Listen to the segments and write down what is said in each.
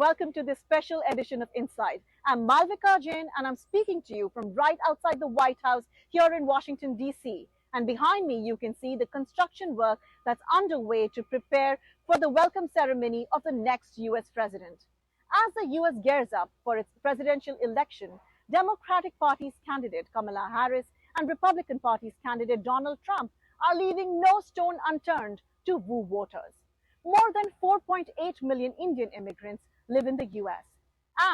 welcome to this special edition of Insight. I'm Malvika Jain and I'm speaking to you from right outside the White House here in Washington, D.C. And behind me, you can see the construction work that's underway to prepare for the welcome ceremony of the next U.S. president. As the U.S. gears up for its presidential election, Democratic Party's candidate Kamala Harris and Republican Party's candidate Donald Trump are leaving no stone unturned to woo voters. More than 4.8 million Indian immigrants live in the US,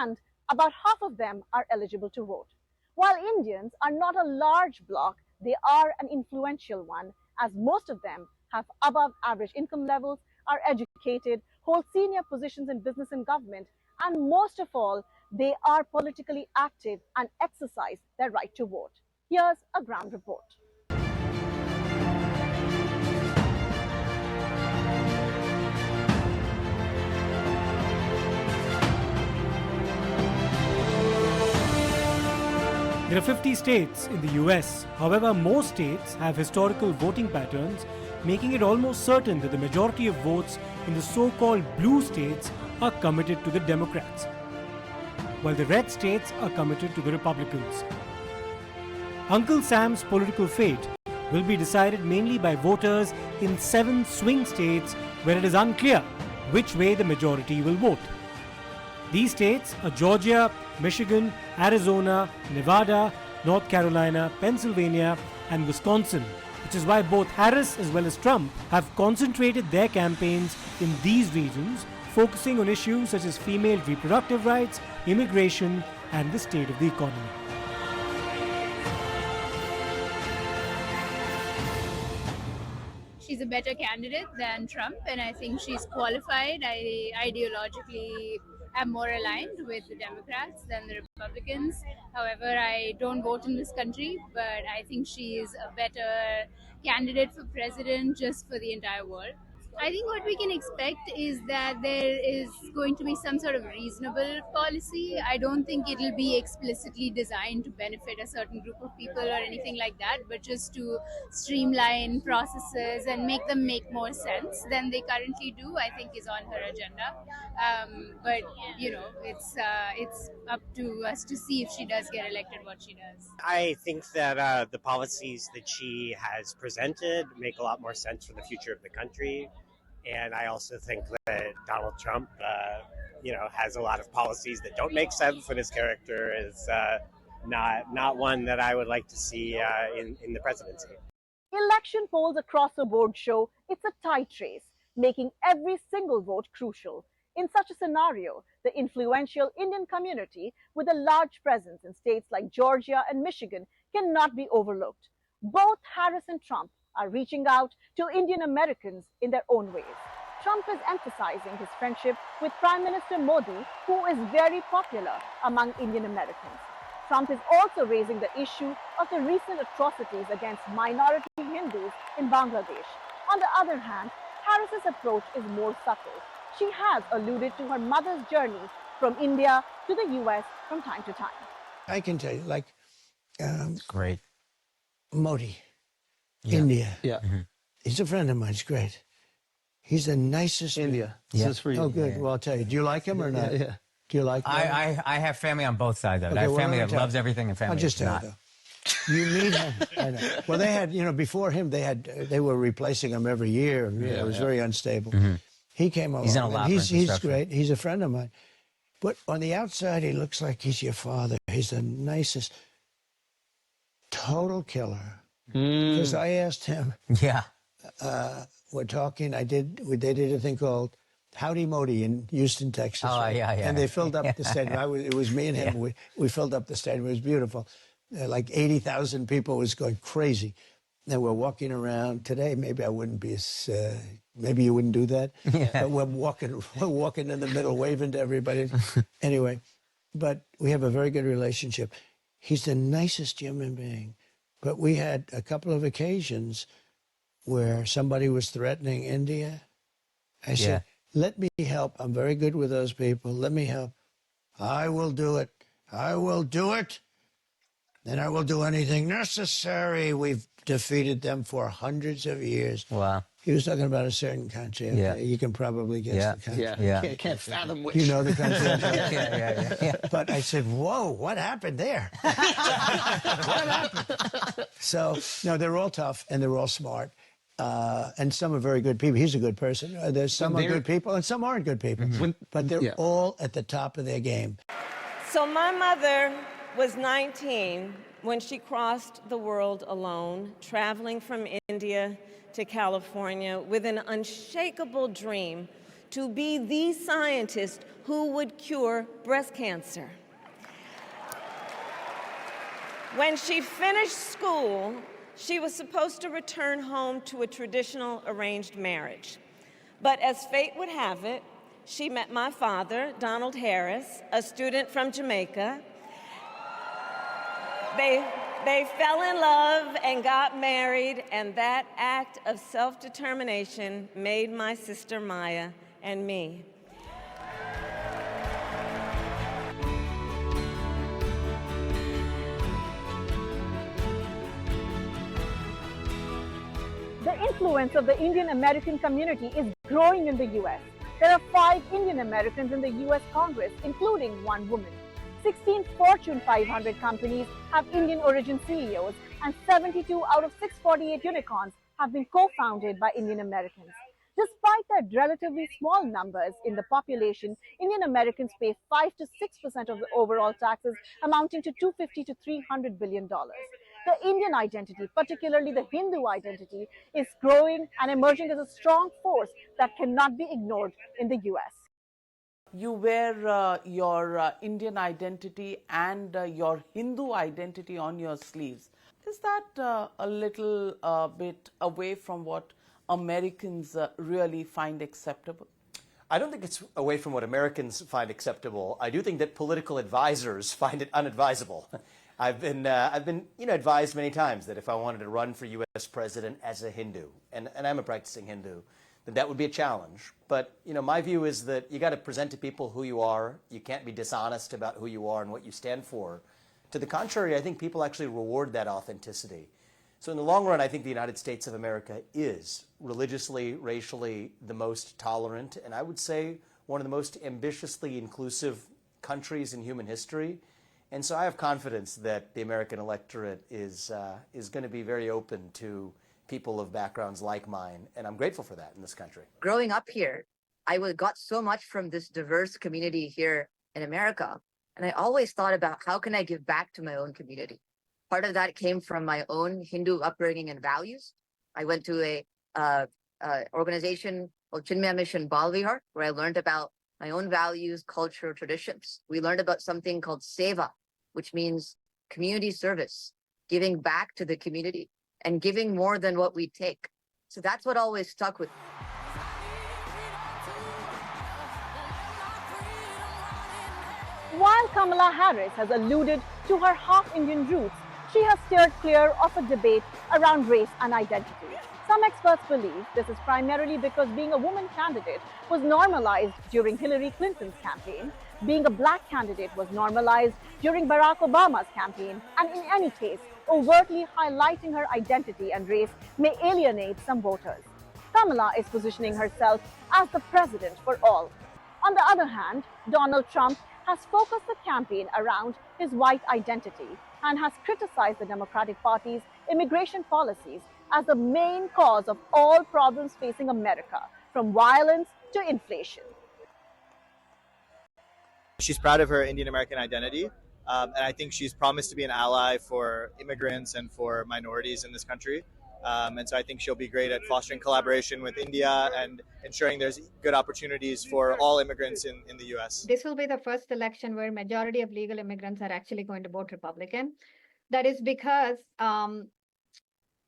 and about half of them are eligible to vote. While Indians are not a large bloc, they are an influential one, as most of them have above average income levels, are educated, hold senior positions in business and government, and most of all, they are politically active and exercise their right to vote. Here's a ground report. There are 50 states in the US. However, most states have historical voting patterns, making it almost certain that the majority of votes in the so-called blue states are committed to the Democrats, while the red states are committed to the Republicans. Uncle Sam's political fate will be decided mainly by voters in 7 swing states where it is unclear which way the majority will vote. These states are Georgia, Michigan, Arizona, Nevada, North Carolina, Pennsylvania, and Wisconsin, which is why both Harris as well as Trump have concentrated their campaigns in these regions, focusing on issues such as female reproductive rights, immigration, and the state of the economy. She's a better candidate than Trump, and I think she's qualified. I ideologically am more aligned with the Democrats than the Republicans. However, I don't vote in this country, but I think she is a better candidate for president just for the entire world. I think what we can expect is that there is going to be some sort of reasonable policy. I don't think it'll be explicitly designed to benefit a certain group of people or anything like that, but just to streamline processes and make them make more sense than they currently do, I think is on her agenda. But you know, it's up to us to see if she does get elected, what she does. I think that the policies that she has presented make a lot more sense for the future of the country. And I also think that Donald Trump, has a lot of policies that don't make sense, and his character is not one that I would like to see in the presidency. Election polls across the board show it's a tight race, making every single vote crucial. In such a scenario, the influential Indian community with a large presence in states like Georgia and Michigan cannot be overlooked. Both Harris and Trump are reaching out to Indian Americans in their own ways. Trump is emphasizing his friendship with Prime Minister Modi, who is very popular among Indian Americans. Trump is also raising the issue of the recent atrocities against minority Hindus in Bangladesh. On the other hand, Harris's approach is more subtle. She has alluded to her mother's journey from India to the US from time to time. I can tell you, Great. Modi. Yeah. India. Yeah. Mm-hmm. He's a friend of mine. He's great. He's the nicest. India. Yeah. This is for you. Oh, good. Yeah. Well, I'll tell you. Do you like him or not? Yeah. Do you like him? I have family on both sides of it. Okay, I have well, family let me that tell loves you. everything and family I'll just that's tell not. you, though. You meet him. I know. Well, they had, before him, they were replacing him every year. It was very unstable. Mm-hmm. He came along. He's in a lot for he's infrastructure. great. He's a friend of mine. But on the outside, he looks like he's your father. He's the nicest, total killer. Because I asked him, Yeah. we're talking, they did a thing called Howdy Modi in Houston, Texas. Oh, right? yeah. And they filled up the stadium. It was me and him. Yeah. We filled up the stadium. It was beautiful. Like 80,000 people. It was going crazy. And we're walking around. Today, maybe I wouldn't be as, maybe you wouldn't do that. Yeah. But we're walking in the middle, waving to everybody. Anyway, but we have a very good relationship. He's the nicest human being. But we had a couple of occasions where somebody was threatening India. I said, let me help. I'm very good with those people. Let me help. I will do it. I will do it. And I will do anything necessary. We've defeated them for hundreds of years. Wow. He was talking about a certain country. Okay? Yeah. You can probably guess the country. Yeah. Can't fathom which. You know the country. I'm talking about. Yeah. But I said, whoa, what happened there? What happened? So, no, they're all tough and they're all smart. And some are very good people. He's a good person. There's some are good people and some aren't good people. But they're all at the top of their game. So my mother was 19 when she crossed the world alone, traveling from India to California with an unshakable dream to be the scientist who would cure breast cancer. When she finished school, she was supposed to return home to a traditional arranged marriage. But as fate would have it, she met my father, Donald Harris, a student from Jamaica. They fell in love and got married, and that act of self-determination made my sister Maya and me. The influence of the Indian American community is growing in the US. There are 5 Indian Americans in the US Congress, including 1 woman. 16 Fortune 500 companies have Indian origin CEOs, and 72 out of 648 unicorns have been co-founded by Indian Americans. Despite their relatively small numbers in the population, Indian Americans pay 5 to 6% of the overall taxes, amounting to $250 to $300 billion. The Indian identity, particularly the Hindu identity, is growing and emerging as a strong force that cannot be ignored in the US. You wear your Indian identity and your Hindu identity on your sleeves. Is that a little bit away from what Americans really find acceptable? I don't think it's away from what Americans find acceptable. I do think that political advisors find it unadvisable. I've been advised many times that if I wanted to run for U.S. president as a Hindu, and I'm a practicing Hindu, that would be a challenge. But my view is that you got to present to people who you are. You can't be dishonest about who you are and what you stand for. To the contrary, I think people actually reward that authenticity. So in the long run, I think the United States of America is religiously, racially the most tolerant, and I would say one of the most ambitiously inclusive countries in human history. And so I have confidence that the American electorate is going to be very open to people of backgrounds like mine, and I'm grateful for that in this country. Growing up here, I got so much from this diverse community here in America, and I always thought about how can I give back to my own community. Part of that came from my own Hindu upbringing and values. I went to a organization called Chinmaya Mission Balvihar, where I learned about my own values, culture, traditions. We learned about something called seva, which means community service, giving back to the community and giving more than what we take. So that's what always stuck with me. While Kamala Harris has alluded to her half-Indian roots, she has steered clear of a debate around race and identity. Some experts believe this is primarily because being a woman candidate was normalized during Hillary Clinton's campaign, being a black candidate was normalized during Barack Obama's campaign, and in any case, overtly highlighting her identity and race may alienate some voters. Kamala is positioning herself as the president for all. On the other hand, Donald Trump has focused the campaign around his white identity and has criticized the Democratic Party's immigration policies as the main cause of all problems facing America, from violence to inflation. She's proud of her Indian American identity, and I think she's promised to be an ally for immigrants and for minorities in this country. And so I think she'll be great at fostering collaboration with India and ensuring there's good opportunities for all immigrants in the U.S. This will be the first election where majority of legal immigrants are actually going to vote Republican. That is because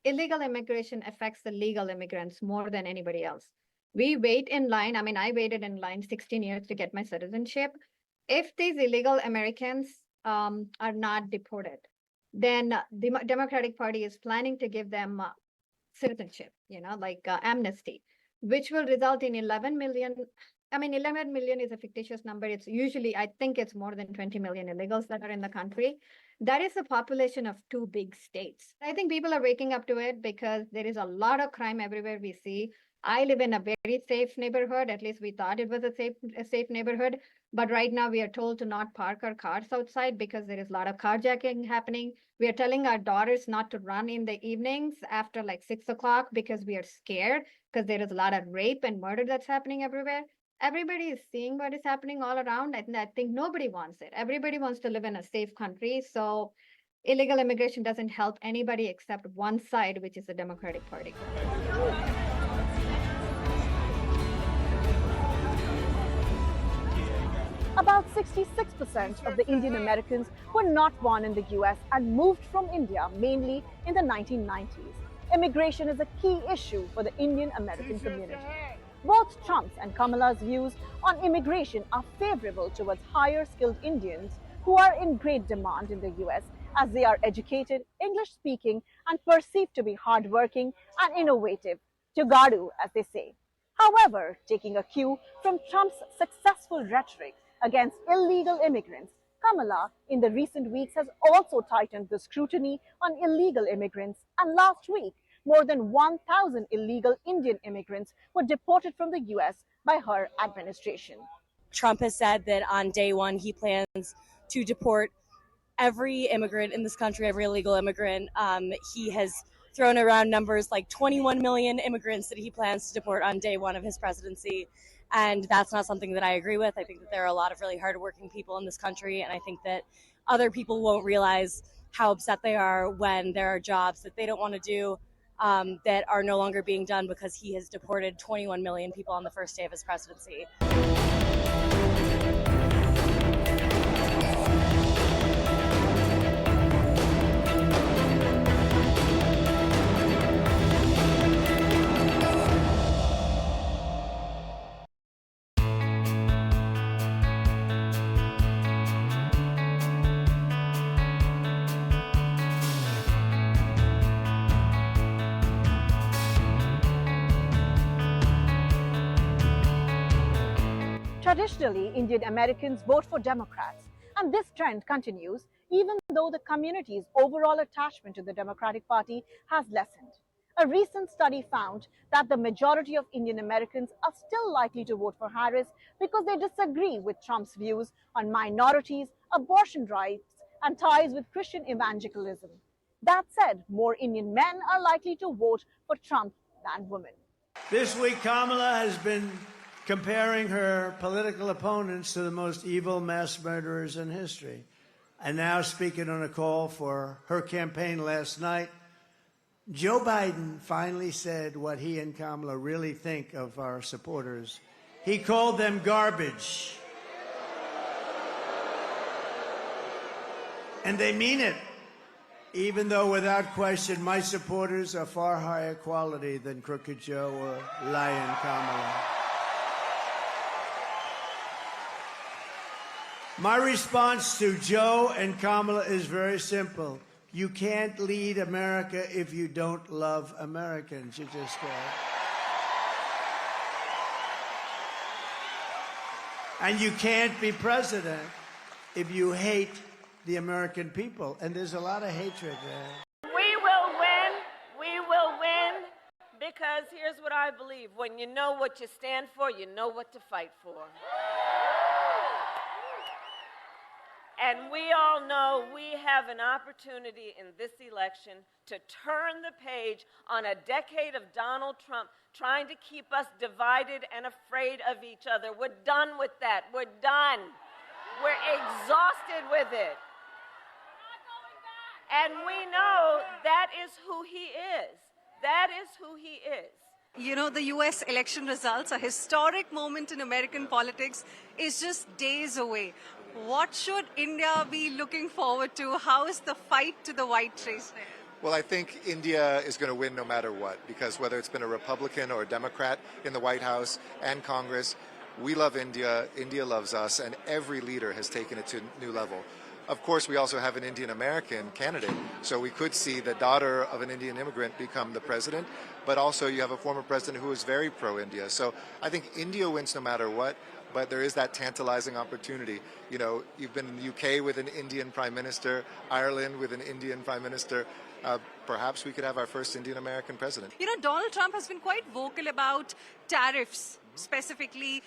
illegal immigration affects the legal immigrants more than anybody else. We wait in line. I mean, I waited in line 16 years to get my citizenship. If these illegal Americans are not deported, then the Democratic Party is planning to give them citizenship, like amnesty, which will result in 11 million. I mean, 11 million is a fictitious number. It's usually, I think it's more than 20 million illegals that are in the country. That is the population of 2 big states. I think people are waking up to it because there is a lot of crime everywhere we see. I live in a very safe neighborhood. At least we thought it was a safe neighborhood. But right now we are told to not park our cars outside because there is a lot of carjacking happening. We are telling our daughters not to run in the evenings after like 6 o'clock because we are scared because there is a lot of rape and murder that's happening everywhere. Everybody is seeing what is happening all around, and I think nobody wants it. Everybody wants to live in a safe country. So illegal immigration doesn't help anybody except one side, which is the Democratic Party. About 66% of the Indian Americans were not born in the US and moved from India mainly in the 1990s. Immigration is a key issue for the Indian American community. Both Trump's and Kamala's views on immigration are favorable towards higher skilled Indians who are in great demand in the US as they are educated, English speaking, and perceived to be hardworking and innovative, Tugadu, as they say. However, taking a cue from Trump's successful rhetoric against illegal immigrants, Kamala in the recent weeks has also tightened the scrutiny on illegal immigrants, and last week, more than 1,000 illegal Indian immigrants were deported from the US by her administration. Trump has said that on day one he plans to deport every immigrant in this country, every illegal immigrant. He has thrown around numbers like 21 million immigrants that he plans to deport on day one of his presidency. And that's not something that I agree with. I think that there are a lot of really hardworking people in this country, and I think that other people won't realize how upset they are when there are jobs that they don't want to do that are no longer being done because he has deported 21 million people on the first day of his presidency. Traditionally, Indian Americans vote for Democrats, and this trend continues even though the community's overall attachment to the Democratic Party has lessened. A recent study found that the majority of Indian Americans are still likely to vote for Harris because they disagree with Trump's views on minorities, abortion rights, and ties with Christian evangelicalism. That said, more Indian men are likely to vote for Trump than women. This week, Kamala has been comparing her political opponents to the most evil mass murderers in history. And now, speaking on a call for her campaign last night, Joe Biden finally said what he and Kamala really think of our supporters. He called them garbage. And they mean it, even though without question my supporters are far higher quality than Crooked Joe or Lion Kamala. My response to Joe and Kamala is very simple. You can't lead America if you don't love Americans. You just can't. And you can't be president if you hate the American people. And there's a lot of hatred there. We will win. We will win. Because here's what I believe. When you know what you stand for, you know what to fight for. And we all know we have an opportunity in this election to turn the page on a decade of Donald Trump trying to keep us divided and afraid of each other. We're done with that. We're done. We're exhausted with it. And we know that is who he is. That is who he is. You know, the US election results, a historic moment in American politics, is just days away. What should India be looking forward to? How is the fight to the white race there? Well, I think India is going to win no matter what, because whether it's been a Republican or a Democrat in the White House and Congress, we love India, India loves us, and every leader has taken it to a new level. Of course, we also have an Indian American candidate, so we could see the daughter of an Indian immigrant become the president, but also you have a former president who is very pro-India. So I think India wins no matter what, but there is that tantalizing opportunity. You know, you've been in the UK with an Indian Prime Minister, Ireland with an Indian Prime Minister. Perhaps we could have our first Indian American president. You know, Donald Trump has been quite vocal about tariffs. Specifically,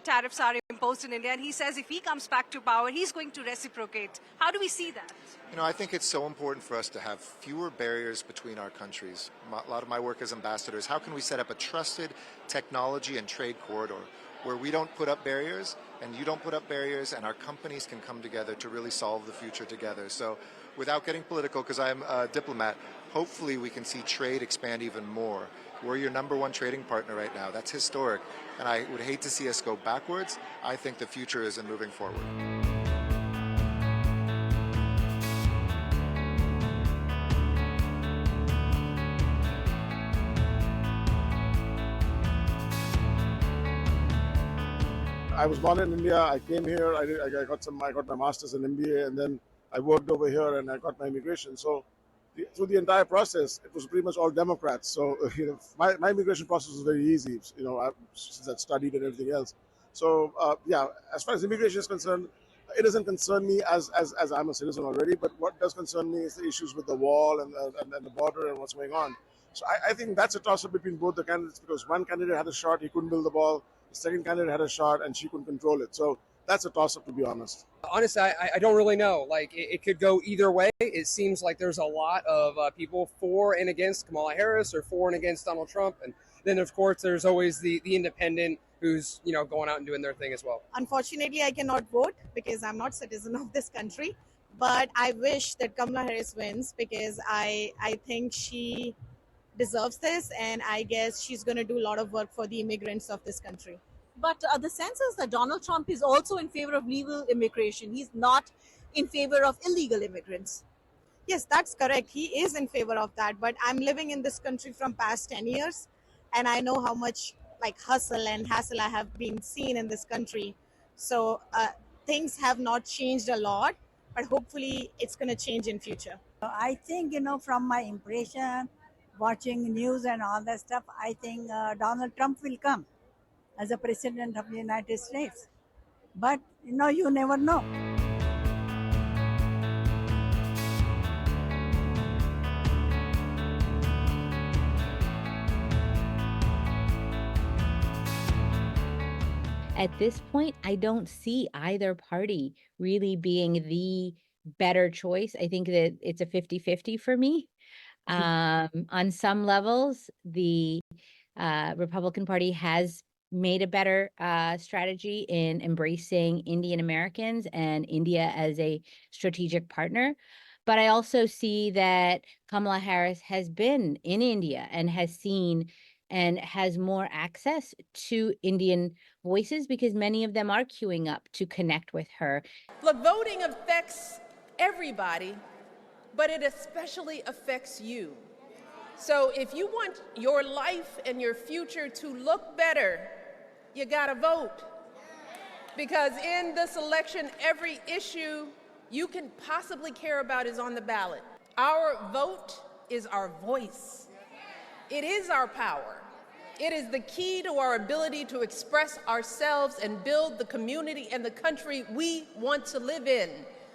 tariffs are imposed in India, and he says if he comes back to power, he's going to reciprocate. How do we see that? You know, I think it's so important for us to have fewer barriers between our countries. A lot of my work as ambassadors, how can we set up a trusted technology and trade corridor where we don't put up barriers and you don't put up barriers and our companies can come together to really solve the future together. So without getting political, because I'm a diplomat, hopefully we can see trade expand even more. We're your #1 trading partner right now. That's historic. And I would hate to see us go backwards. I think the future is in moving forward. I was born in India. I came here. I got my master's in MBA, and then I worked over here, and I got my immigration. So through the entire process, it was pretty much all Democrats. So my immigration process was very easy. Since I'd studied and everything else. So as far as immigration is concerned, it doesn't concern me as I'm a citizen already. But what does concern me is the issues with the wall and the border and what's going on. So I think that's a toss-up between both the candidates, because one candidate had a shot, he couldn't build the wall. The second candidate had a shot and she couldn't control it. So that's a toss-up, to be honest. Honestly, I don't really know. Like, it could go either way. It seems like there's a lot of people for and against Kamala Harris or for and against Donald Trump. And then, of course, there's always the independent who's, going out and doing their thing as well. Unfortunately, I cannot vote because I'm not citizen of this country. But I wish that Kamala Harris wins because I think she deserves this. And I guess she's going to do a lot of work for the immigrants of this country. But the sense is that Donald Trump is also in favor of legal immigration. He's not in favor of illegal immigrants. Yes, that's correct. He is in favor of that. But I'm living in this country from past 10 years. And I know how much hustle and hassle I have been seen in this country. So things have not changed a lot. But hopefully it's going to change in future. I think, from my impression, watching news and all that stuff, I think Donald Trump will come as a president of the United States. But, you never know. At this point, I don't see either party really being the better choice. I think that it's a 50-50 for me. On some levels, the Republican Party has made a better strategy in embracing Indian Americans and India as a strategic partner. But I also see that Kamala Harris has been in India and has seen and has more access to Indian voices because many of them are queuing up to connect with her. Look, voting affects everybody, but it especially affects you. So if you want your life and your future to look better, you gotta vote. Because in this election, every issue you can possibly care about is on the ballot. Our vote is our voice. It is our power. It is the key to our ability to express ourselves and build the community and the country we want to live in.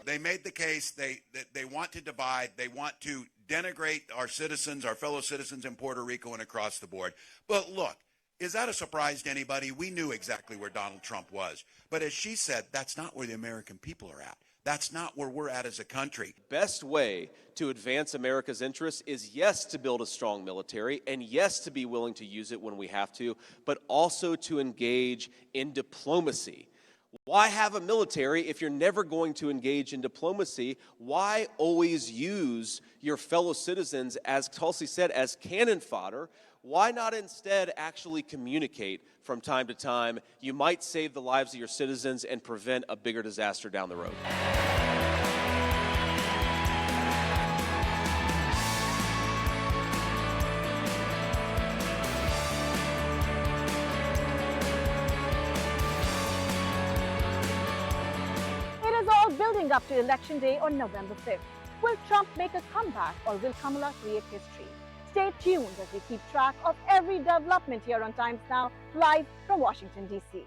They made the case that they want to divide, they want to denigrate our citizens, our fellow citizens in Puerto Rico and across the board. But look, is that a surprise to anybody? We knew exactly where Donald Trump was. But as she said, that's not where the American people are at. That's not where we're at as a country. Best way to advance America's interests is, yes, to build a strong military, and yes, to be willing to use it when we have to, but also to engage in diplomacy. Why have a military if you're never going to engage in diplomacy? Why always use your fellow citizens, as Tulsi said, as cannon fodder? Why not instead actually communicate from time to time? You might save the lives of your citizens and prevent a bigger disaster down the road. It is all building up to Election Day on November 5th. Will Trump make a comeback or will Kamala create history? Stay tuned as we keep track of every development here on Times Now, live from Washington, D.C.